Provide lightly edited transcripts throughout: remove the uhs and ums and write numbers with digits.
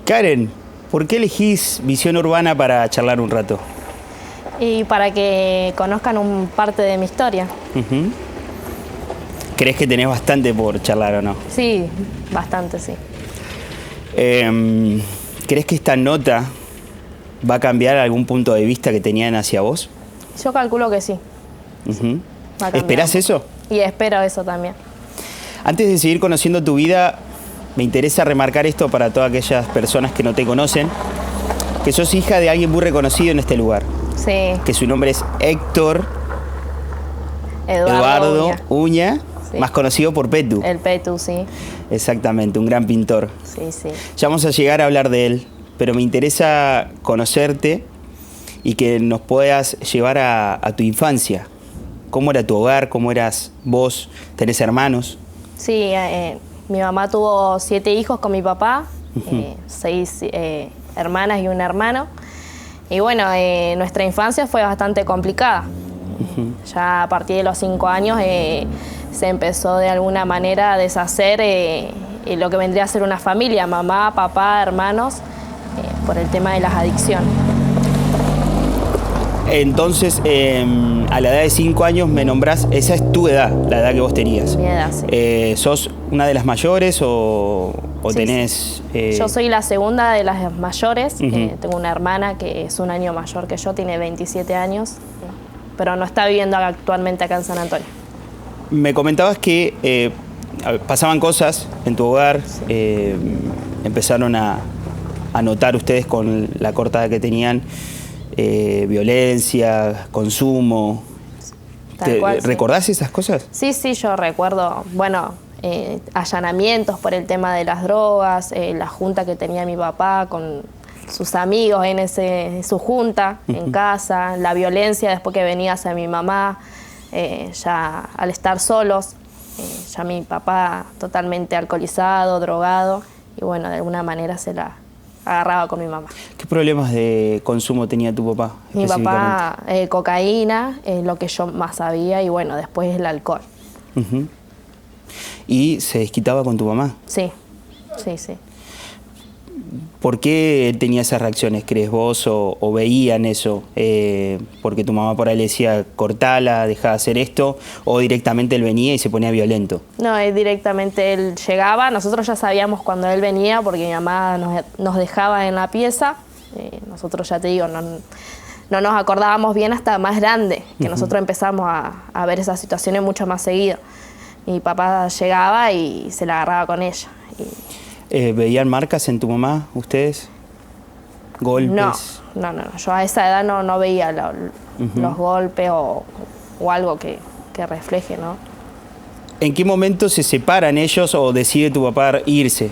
Karen, ¿por qué elegís Visión Urbana para charlar un rato? Y para que conozcan parte de mi historia. ¿Crees que tenés bastante por charlar o no? Sí, bastante, sí. ¿Crees que esta nota va a cambiar algún punto de vista que tenían hacia vos? Yo calculo que sí. ¿Esperás eso? Y espero eso también. Antes de seguir conociendo tu vida, me interesa remarcar esto para todas aquellas personas que no te conocen, que sos hija de alguien muy reconocido en este lugar. Sí. Que su nombre es Héctor Eduardo Uña, sí. Más conocido por Petu. El Petu, sí. Exactamente, un gran pintor. Sí, sí. Ya vamos a llegar a hablar de él, pero me interesa conocerte y que nos puedas llevar a tu infancia. ¿Cómo era tu hogar? ¿Cómo eras vos? ¿Tenés hermanos? Sí, mi mamá tuvo 7 hijos con mi papá, 6 hermanas y un hermano. Y bueno, nuestra infancia fue bastante complicada. Ya a partir de los 5 años se empezó de alguna manera a deshacer lo que vendría a ser una familia, mamá, papá, hermanos, por el tema de las adicciones. Entonces, a la edad de 5 años me nombrás, esa es tu edad, la edad que vos tenías. Mi edad, sí. ¿Sos una de las mayores o Sí, tenés...? Yo soy la segunda de las mayores. Tengo una hermana que es un año mayor que yo, tiene 27 años, pero no está viviendo actualmente acá en San Antonio. Me comentabas que pasaban cosas en tu hogar, empezaron a notar ustedes con la corta edad que tenían, violencia, consumo. Tal cual, sí. ¿Recordás esas cosas? Sí, sí, yo recuerdo, bueno, allanamientos por el tema de las drogas, la junta que tenía mi papá con sus amigos en su junta, en casa, la violencia después que venía hacia mi mamá, ya al estar solos, ya mi papá totalmente alcoholizado, drogado, y bueno, de alguna manera se la agarraba con mi mamá. ¿Qué problemas de consumo tenía tu papá? Mi papá, cocaína, lo que yo más sabía, y bueno, después el alcohol. ¿Y se desquitaba con tu mamá? Sí, sí, sí. ¿Por qué él tenía esas reacciones, crees vos, o veían eso? ¿Porque tu mamá por ahí le decía, cortala, dejá de hacer esto, o directamente él venía y se ponía violento? No, directamente él llegaba, nosotros ya sabíamos cuando él venía, porque mi mamá nos dejaba en la pieza, nosotros ya te digo, no nos acordábamos bien hasta más grande, que nosotros empezamos a ver esas situaciones mucho más seguido. Mi papá llegaba y se la agarraba con ella. ¿Veían marcas en tu mamá, ustedes? ¿Golpes? No. Yo a esa edad no veía los golpes o algo que refleje, ¿no? ¿En qué momento se separan ellos o decide tu papá irse?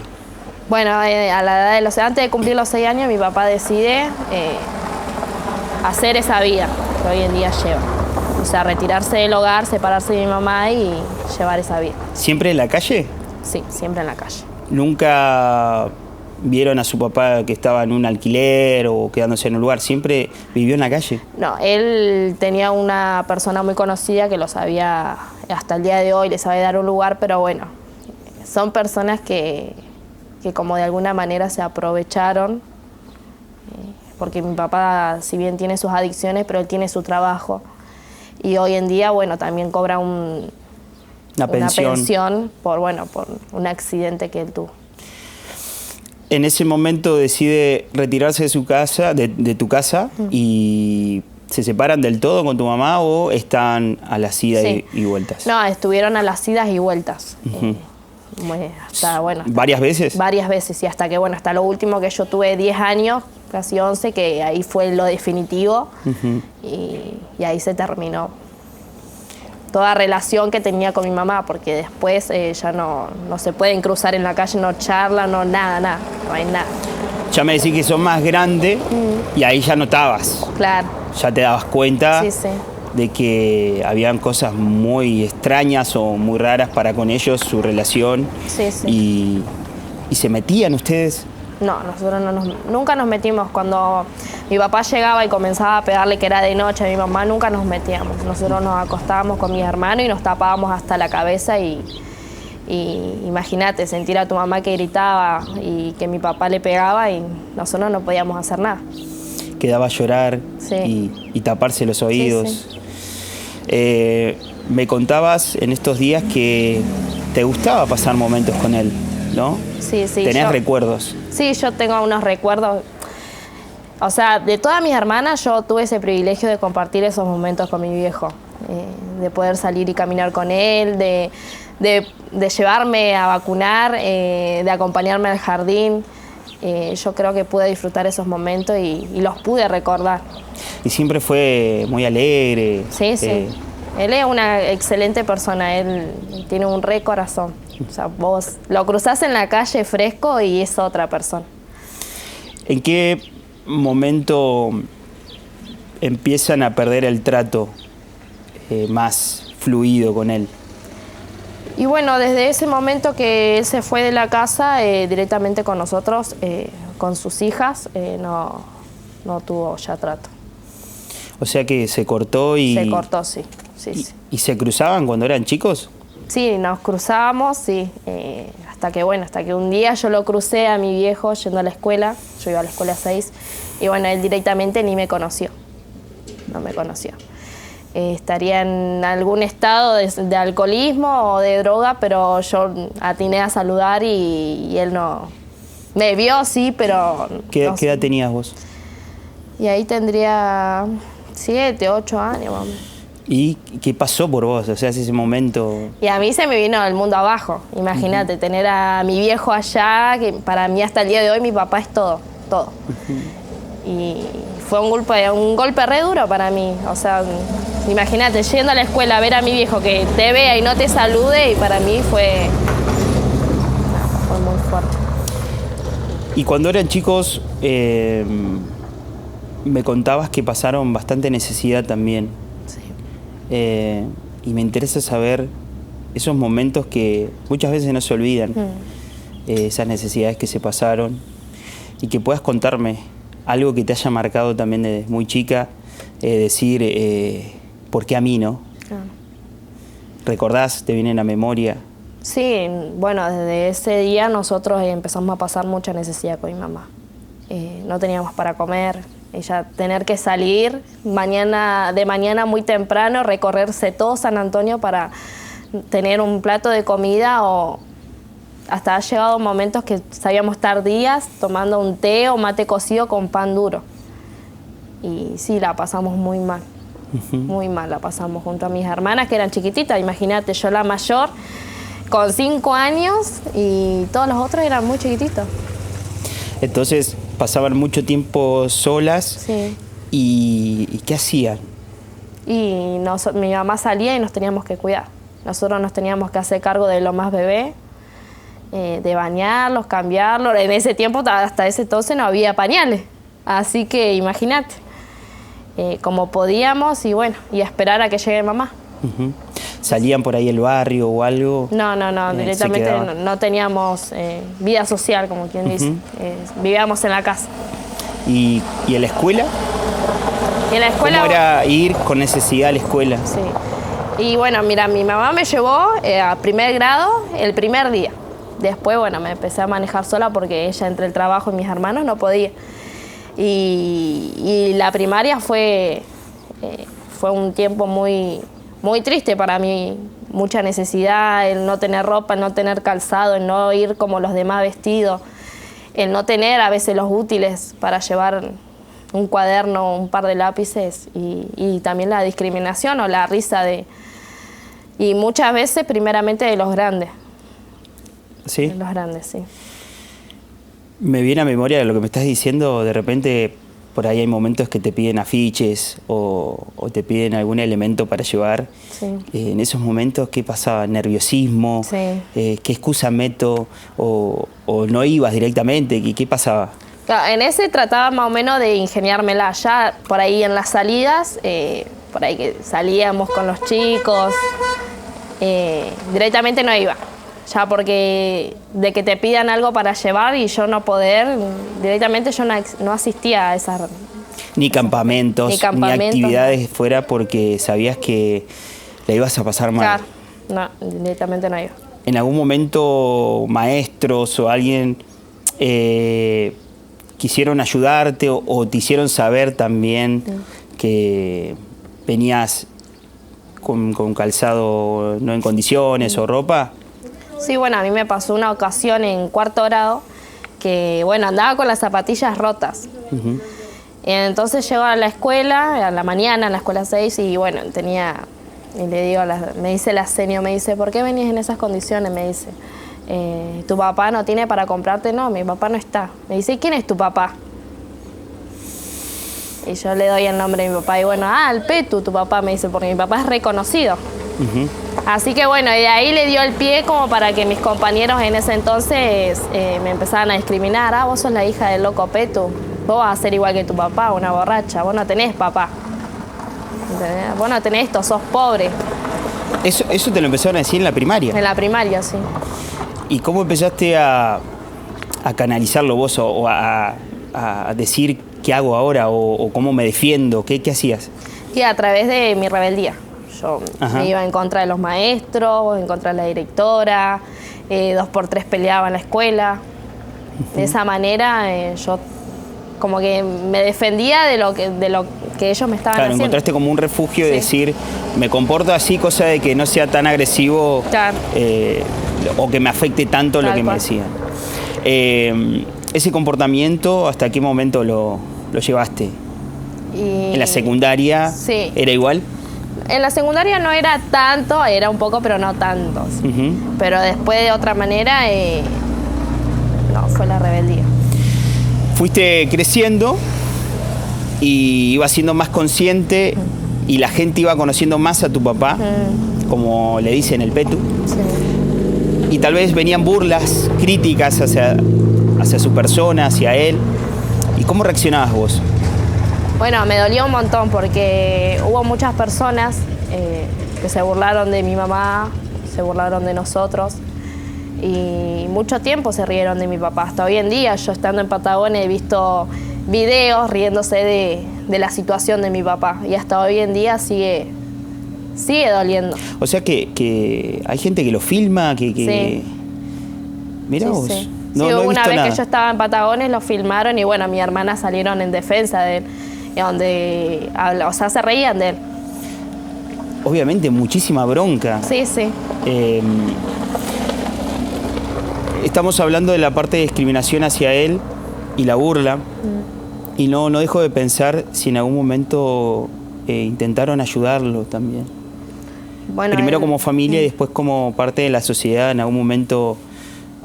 Bueno, a la edad antes de cumplir los 6 años, mi papá decide hacer esa vida que hoy en día lleva. O sea, retirarse del hogar, separarse de mi mamá y llevar esa vida. ¿Siempre en la calle? Sí, siempre en la calle. ¿Nunca vieron a su papá que estaba en un alquiler o quedándose en un lugar? ¿Siempre vivió en la calle? No, él tenía una persona muy conocida que lo sabía, hasta el día de hoy le sabe dar un lugar, pero bueno, son personas que como de alguna manera se aprovecharon, porque mi papá, si bien tiene sus adicciones, pero él tiene su trabajo. Y hoy en día, bueno, también cobra una pensión por un accidente que él tuvo. En ese momento decide retirarse de su casa, de tu casa, y ¿se separan del todo con tu mamá o están a las idas y vueltas? No, estuvieron a las idas y vueltas. ¿Varias veces? Varias veces, y hasta que, hasta lo último que yo tuve 10 años, casi 11, que ahí fue lo definitivo, y ahí se terminó toda relación que tenía con mi mamá, porque después ya no se pueden cruzar en la calle, no charlan, no nada, no hay nada. Ya me decís que sos más grande y ahí ya notabas. Claro. Ya te dabas cuenta sí. de que habían cosas muy extrañas o muy raras para con ellos, su relación. Sí. ¿Y se metían ustedes? No, nosotros nunca nos metimos. Cuando mi papá llegaba y comenzaba a pegarle, que era de noche, a mi mamá, nunca nos metíamos. Nosotros nos acostábamos con mis hermanos y nos tapábamos hasta la cabeza y Y imagínate, sentir a tu mamá que gritaba y que mi papá le pegaba y nosotros no podíamos hacer nada. Quedaba a llorar Sí. y taparse los oídos. Sí, sí. Me contabas en estos días que te gustaba pasar momentos con él, ¿no? Sí, sí. ¿Tenés recuerdos? Sí, yo tengo unos recuerdos. O sea, de todas mis hermanas yo tuve ese privilegio de compartir esos momentos con mi viejo. De poder salir y caminar con él, de llevarme a vacunar, de acompañarme al jardín. Yo creo que pude disfrutar esos momentos y los pude recordar. Y siempre fue muy alegre. Sí, sí. Él es una excelente persona, él tiene un re corazón. O sea, vos lo cruzás en la calle fresco y es otra persona. ¿En qué momento empiezan a perder el trato más fluido con él? Y bueno, desde ese momento que él se fue de la casa, directamente con nosotros, con sus hijas, no tuvo ya trato. O sea que se cortó y... Se cortó, sí. Sí. ¿Y se cruzaban cuando eran chicos? Sí, nos cruzábamos, sí. Hasta que un día yo lo crucé a mi viejo yendo a la escuela. Yo iba a la escuela 6. Y bueno, él directamente ni me conoció. No me conoció. Estaría en algún estado de alcoholismo o de droga, pero yo atiné a saludar y él no... Me vio, sí, pero... ¿Qué edad tenías vos? Y ahí tendría 7, 8 años, más o menos. ¿Y qué pasó por vos? O sea, ese momento... Y a mí se me vino el mundo abajo. Imagínate, tener a mi viejo allá, que para mí hasta el día de hoy mi papá es todo, todo. Y fue un golpe re duro para mí. O sea, imagínate, yendo a la escuela a ver a mi viejo que te vea y no te salude, y para mí fue muy fuerte. Y cuando eran chicos, me contabas que pasaron bastante necesidad también. Sí. Y me interesa saber esos momentos que muchas veces no se olvidan, esas necesidades que se pasaron, y que puedas contarme algo que te haya marcado también desde muy chica, decir, ¿por qué a mí no? Claro. ¿Recordás? ¿Te viene a la memoria? Sí, bueno, desde ese día nosotros empezamos a pasar mucha necesidad con mi mamá. No teníamos para comer, ella tener que salir de mañana muy temprano, recorrerse todo San Antonio para tener un plato de comida, o hasta ha llegado momentos que sabíamos estar días tomando un té o mate cocido con pan duro. Y sí, la pasamos muy mal, muy mal la pasamos junto a mis hermanas que eran chiquititas. Imagínate, yo la mayor con 5 años y todos los otros eran muy chiquititos. Entonces pasaban mucho tiempo solas. Sí. ¿Y qué hacían? Y mi mamá salía y nos teníamos que cuidar. Nosotros nos teníamos que hacer cargo de lo más bebé, de bañarlos, cambiarlos. En ese tiempo, hasta ese entonces, no había pañales. Así que imagínate, como podíamos y bueno, y esperar a que llegue mamá. ¿Salían por ahí el barrio o algo? No, directamente no teníamos vida social, como quien dice. Vivíamos en la casa. ¿Y en la escuela? En la escuela... ¿Cómo era ir con necesidad a la escuela? Sí. Y bueno, mira, mi mamá me llevó a primer grado el primer día. Después, bueno, me empecé a manejar sola porque ella, entre el trabajo y mis hermanos, no podía. Y la primaria fue un tiempo muy triste para mí. Mucha necesidad, el no tener ropa, el no tener calzado, el no ir como los demás vestidos, el no tener a veces los útiles para llevar un cuaderno, un par de lápices, y también la discriminación o la risa y muchas veces primeramente de los grandes. ¿Sí? De los grandes, sí. Me viene a memoria lo que me estás diciendo. De repente por ahí hay momentos que te piden afiches o te piden algún elemento para llevar. Sí. En esos momentos, ¿qué pasaba? ¿Nerviosismo? Sí. ¿Qué excusa meto? ¿O no ibas directamente? ¿Qué pasaba? Claro, en ese trataba más o menos de ingeniármela. Ya por ahí en las salidas, por ahí que salíamos con los chicos, directamente no iba. Ya porque de que te pidan algo para llevar y yo no poder, directamente yo no asistía a esas... Ni campamentos, ni actividades fuera porque sabías que la ibas a pasar mal. Claro, no, directamente no iba. en algún momento maestros o alguien quisieron ayudarte o te hicieron saber también que venías con calzado no en condiciones o ropa? Sí, bueno, a mí me pasó una ocasión en cuarto grado que, bueno, andaba con las zapatillas rotas. Entonces llego a la escuela, a la mañana, a la escuela 6, y bueno, y le digo, me dice la seño, me dice, ¿por qué venís en esas condiciones? Me dice, ¿tu papá no tiene para comprarte? No, mi papá no está. Me dice, ¿y quién es tu papá? Y yo le doy el nombre de mi papá, y bueno, el Petu, tu papá, me dice, porque mi papá es reconocido. Así que bueno, y de ahí le dio el pie como para que mis compañeros en ese entonces me empezaran a discriminar. Vos sos la hija del loco Petu, vos vas a ser igual que tu papá, una borracha, vos no tenés papá. ¿Entendés? Vos no tenés esto, sos pobre. ¿Eso te lo empezaron a decir en la primaria? En la primaria, sí. ¿Y cómo empezaste a canalizarlo vos o a decir qué hago ahora o cómo me defiendo? ¿Qué hacías? Y a través de mi rebeldía. Yo me iba en contra de los maestros, en contra de la directora, 2x3 peleaba en la escuela. De esa manera yo como que me defendía de lo que ellos me estaban haciendo. Encontraste como un refugio de decir, me comporto así, cosa de que no sea tan agresivo o que me afecte tanto lo que me decían. Ese comportamiento, ¿hasta qué momento lo llevaste? ¿En la secundaria era igual? En la secundaria no era tanto, era un poco, pero no tanto. Pero después de otra manera, no, fue la rebeldía. Fuiste creciendo y ibas siendo más consciente y la gente iba conociendo más a tu papá, como le dicen el Petu. Y tal vez venían burlas, críticas hacia su persona, hacia él. ¿Y cómo reaccionabas vos? Bueno, me dolió un montón porque hubo muchas personas que se burlaron de mi mamá, se burlaron de nosotros y mucho tiempo se rieron de mi papá. Hasta hoy en día, yo estando en Patagonia he visto videos riéndose de la situación de mi papá y hasta hoy en día sigue doliendo. O sea que hay gente que lo filma, que... Mirá vos. Sí. No, sí, no he una visto vez nada. que yo estaba en Patagones lo filmaron y bueno, mi hermana salieron en defensa de él, donde, o sea, se reían de él. Obviamente, muchísima bronca. Sí. Estamos hablando de la parte de discriminación hacia él y la burla. Y no dejo de pensar si en algún momento intentaron ayudarlo también. Bueno, primero como familia y después como parte de la sociedad, en algún momento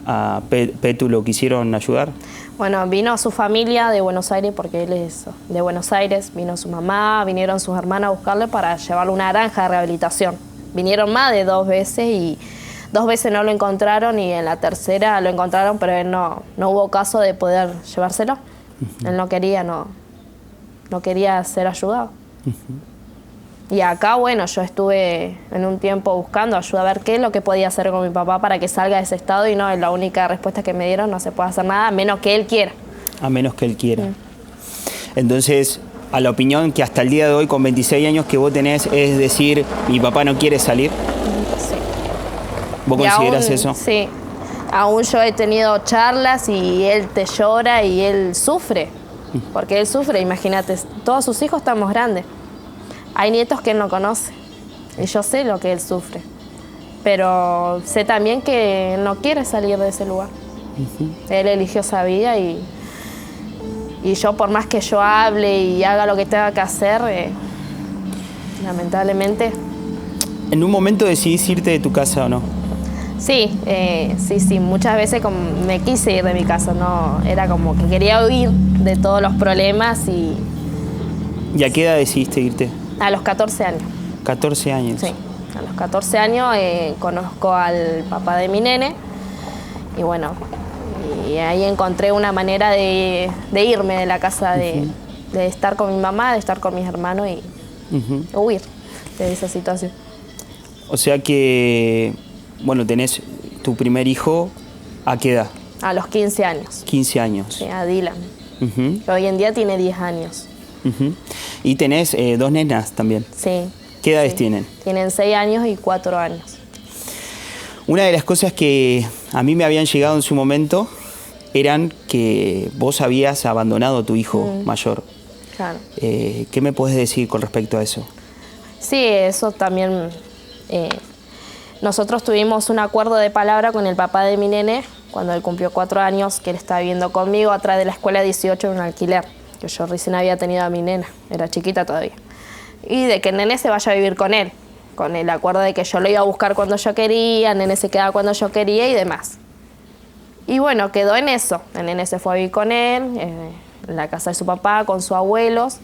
a Petu lo quisieron ayudar. Bueno, vino su familia de Buenos Aires, porque él es de Buenos Aires, vino su mamá, vinieron sus hermanas a buscarle para llevarle una granja de rehabilitación. Vinieron más de 2 veces y 2 veces no lo encontraron y en la tercera lo encontraron, pero él no hubo caso de poder llevárselo. Él no quería ser ayudado. Y acá, bueno, yo estuve en un tiempo buscando ayuda a ver qué es lo que podía hacer con mi papá para que salga de ese estado y no, la única respuesta que me dieron, no se puede hacer nada a menos que él quiera. A menos que él quiera. Entonces, a la opinión que hasta el día de hoy, con 26 años que vos tenés, es decir, mi papá no quiere salir. Sí. ¿Vos considerás eso? Sí. Aún yo he tenido charlas y él te llora y él sufre. Porque él sufre, imagínate, todos sus hijos estamos grandes. Hay nietos que él no conoce y yo sé lo que él sufre, pero sé también que él no quiere salir de ese lugar. Él eligió esa vida y yo, por más que yo hable y haga lo que tenga que hacer, lamentablemente... ¿En un momento decidís irte de tu casa o no? Sí, muchas veces me quise ir de mi casa, no, era como que quería huir de todos los problemas y... ¿Y a qué edad decidiste irte? A los 14 años. 14 años. Sí, a los 14 años conozco al papá de mi nene y bueno, y ahí encontré una manera de irme de la casa, de estar con mi mamá, de estar con mis hermanos y huir de esa situación. O sea que, bueno, tenés tu primer hijo, ¿a qué edad? A los 15 años. 15 años. Sí, a Dylan. Que hoy en día tiene 10 años. Y tenés 2 nenas también. Sí. ¿Qué edades tienen? Tienen 6 años y 4 años. Una de las cosas que a mí me habían llegado en su momento eran que vos habías abandonado a tu hijo mayor. Claro. ¿Qué me podés decir con respecto a eso? Sí, eso también. Nosotros tuvimos un acuerdo de palabra con el papá de mi nene cuando él cumplió 4 años, que él estaba viviendo conmigo atrás de la escuela 18 en un alquiler, que yo recién había tenido a mi nena, era chiquita todavía. Y de que el nene se vaya a vivir con él, con el acuerdo de que yo lo iba a buscar cuando yo quería, el nene se quedaba cuando yo quería y demás. Y bueno, quedó en eso. El nene se fue a vivir con él, en la casa de su papá, con sus abuelos.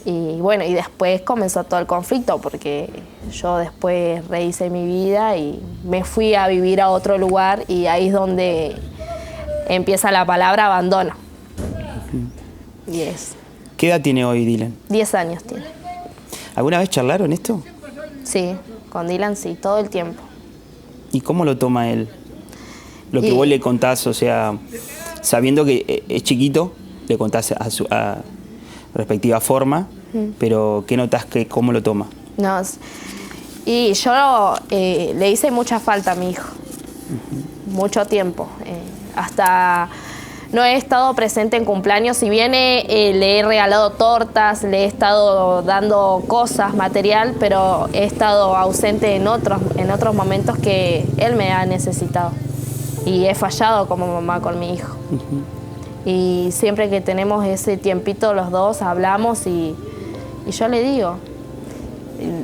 Y bueno, y después comenzó todo el conflicto, porque yo después rehice mi vida y me fui a vivir a otro lugar, y ahí es donde empieza la palabra abandono. Y es. ¿Qué edad tiene hoy Dylan? 10 años tiene. ¿Alguna vez charlaron esto? Sí, con Dylan sí, todo el tiempo. ¿Y cómo lo toma él? Lo que vos le contás, o sea, sabiendo que es chiquito, le contás a su respectiva forma, pero ¿qué notás cómo lo toma? No, y yo le hice mucha falta a mi hijo, mucho tiempo. Hasta no he estado presente en cumpleaños, si bien le he regalado tortas, le he estado dando cosas, material, pero he estado ausente en otros momentos que él me ha necesitado. Y he fallado como mamá con mi hijo. Y siempre que tenemos ese tiempito los dos hablamos y yo le digo,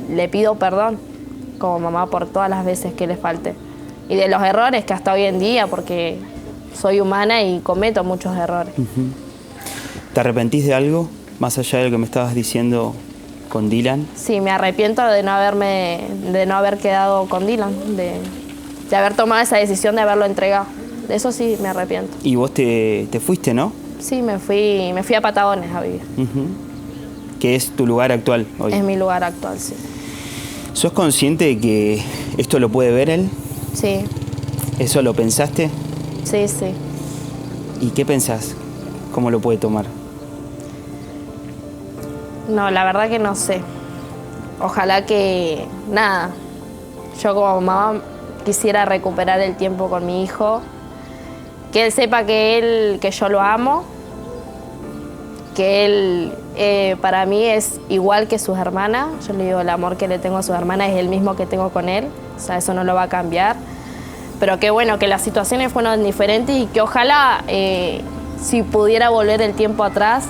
le pido perdón como mamá por todas las veces que le falté. Y de los errores que hasta hoy en día, porque soy humana y cometo muchos errores. ¿Te arrepentís de algo, más allá de lo que me estabas diciendo con Dylan? Sí, me arrepiento de no haber quedado con Dylan, de haber tomado esa decisión de haberlo entregado. De eso sí me arrepiento. Y vos te fuiste, ¿no? Sí, me fui a Patagones a vivir. ¿Qué es tu lugar actual hoy? Es mi lugar actual, sí. ¿Sos consciente de que esto lo puede ver él? Sí. ¿Eso lo pensaste? Sí, sí. ¿Y qué pensás? ¿Cómo lo puede tomar? No, la verdad que no sé. Ojalá que, nada, yo como mamá quisiera recuperar el tiempo con mi hijo, que él sepa que yo lo amo, que él para mí es igual que sus hermanas. Yo le digo, el amor que le tengo a sus hermanas es el mismo que tengo con él, o sea, eso no lo va a cambiar. Pero que bueno, que las situaciones fueron diferentes y que ojalá, si pudiera volver el tiempo atrás,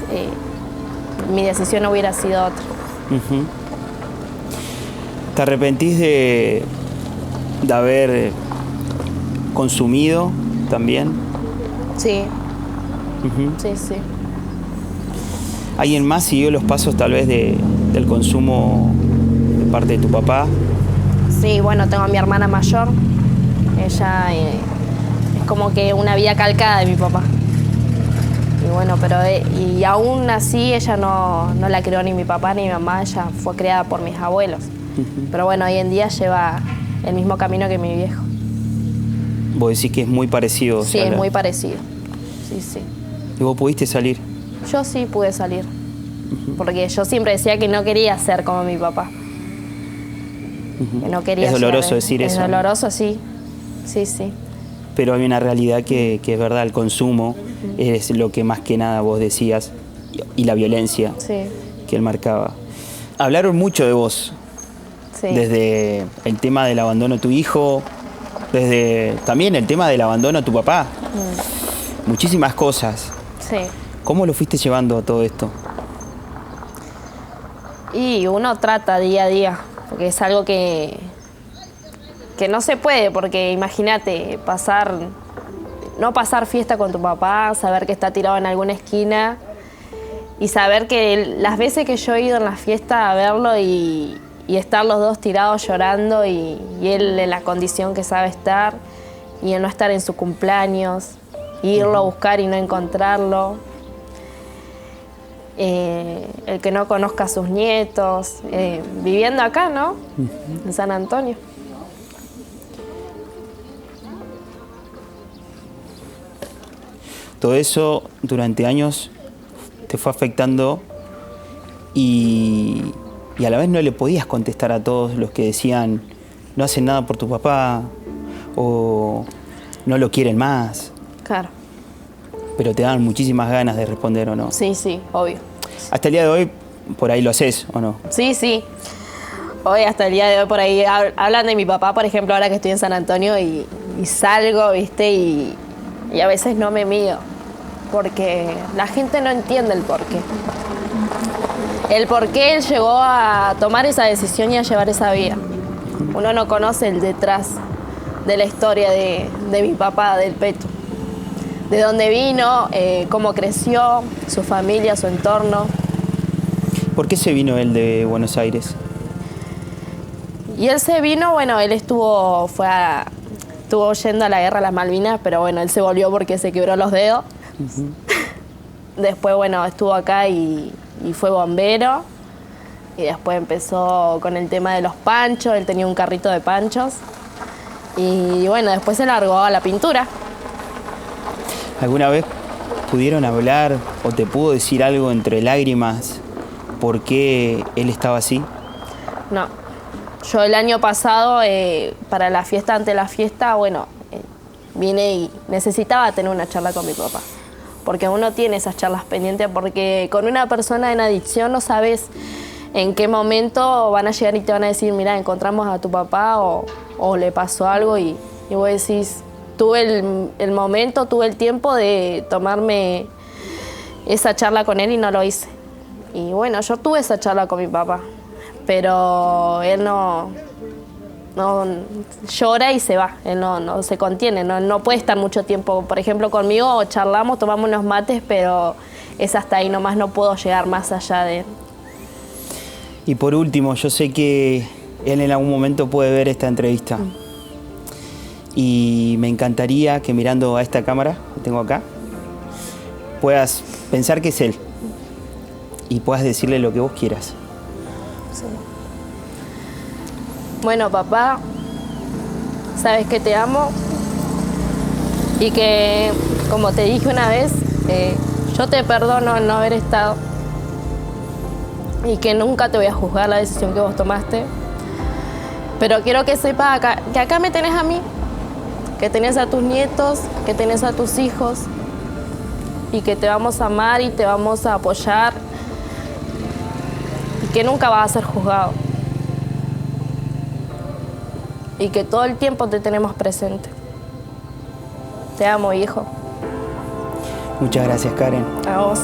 mi decisión hubiera sido otra. ¿Te arrepentís de haber consumido también? Sí. Sí, sí. ¿Alguien más siguió los pasos tal vez del consumo de parte de tu papá? Sí, bueno, tengo a mi hermana mayor. Ella es como que una vida calcada de mi papá. Y bueno, pero y aún así ella no la crió ni mi papá ni mi mamá, ella fue criada por mis abuelos. Pero bueno, hoy en día lleva el mismo camino que mi viejo. Vos decís que es muy parecido. Sí, es muy parecido. Sí, sí. ¿Y vos pudiste salir? Yo sí pude salir. Porque yo siempre decía que no quería ser como mi papá. Que no quería es doloroso ser, decir eso. Es doloroso, sí. Sí, sí. Pero hay una realidad que es verdad, el consumo es lo que más que nada vos decías y la violencia que él marcaba. Hablaron mucho de vos, desde el tema del abandono a tu hijo, desde también el tema del abandono a tu papá. Muchísimas cosas. Sí. ¿Cómo lo fuiste llevando a todo esto? Y uno trata día a día, porque es algo que no se puede, porque imagínate no pasar fiesta con tu papá, saber que está tirado en alguna esquina y saber que las veces que yo he ido en la fiesta a verlo y estar los dos tirados llorando y él en la condición que sabe estar y el no estar en su cumpleaños, irlo a buscar y no encontrarlo, el que no conozca a sus nietos, viviendo acá, ¿no? En San Antonio. Todo eso durante años te fue afectando y a la vez no le podías contestar a todos los que decían no hacen nada por tu papá o no lo quieren más, Claro. pero te dan muchísimas ganas de responder o no. Sí, sí, obvio. Hasta el día de hoy, por ahí lo haces o no. Sí, sí. Hoy hasta el día de hoy por ahí hablan de mi papá, por ejemplo, ahora que estoy en San Antonio y salgo, ¿viste? Y a veces no me mido, porque la gente no entiende el porqué. El por qué él llegó a tomar esa decisión y a llevar esa vida. Uno no conoce el detrás de la historia de mi papá, del Peto. De dónde vino, cómo creció, su familia, su entorno. ¿Por qué se vino él de Buenos Aires? Y él se vino, bueno, él estuvo yendo a la guerra de las Malvinas, pero bueno, él se volvió porque se quebró los dedos. Después, bueno, estuvo acá y fue bombero. Y después empezó con el tema de los panchos, él tenía un carrito de panchos. Y bueno, después se largó a la pintura. ¿Alguna vez pudieron hablar o te pudo decir algo entre lágrimas por qué él estaba así? No. Yo el año pasado, para la fiesta, ante la fiesta, bueno, vine y necesitaba tener una charla con mi papá. Porque uno tiene esas charlas pendientes, porque con una persona en adicción no sabes en qué momento van a llegar y te van a decir, mira, encontramos a tu papá o le pasó algo y vos decís, tuve el momento, tuve el tiempo de tomarme esa charla con él y no lo hice. Y bueno, yo tuve esa charla con mi papá, pero él no llora y se va, él no se contiene, no puede estar mucho tiempo. Por ejemplo, conmigo charlamos, tomamos unos mates, pero es hasta ahí nomás, no puedo llegar más allá de él. Y por último, yo sé que él en algún momento puede ver esta entrevista. Y me encantaría que mirando a esta cámara que tengo acá, puedas pensar que es él y puedas decirle lo que vos quieras. Sí. Bueno, papá, sabes que te amo y que, como te dije una vez, yo te perdono no haber estado y que nunca te voy a juzgar la decisión que vos tomaste. Pero quiero que sepas que acá me tenés a mí, que tenés a tus nietos, que tenés a tus hijos y que te vamos a amar y te vamos a apoyar y que nunca vas a ser juzgado y que todo el tiempo te tenemos presente. Te amo, hijo. Muchas gracias, Karen. A vos.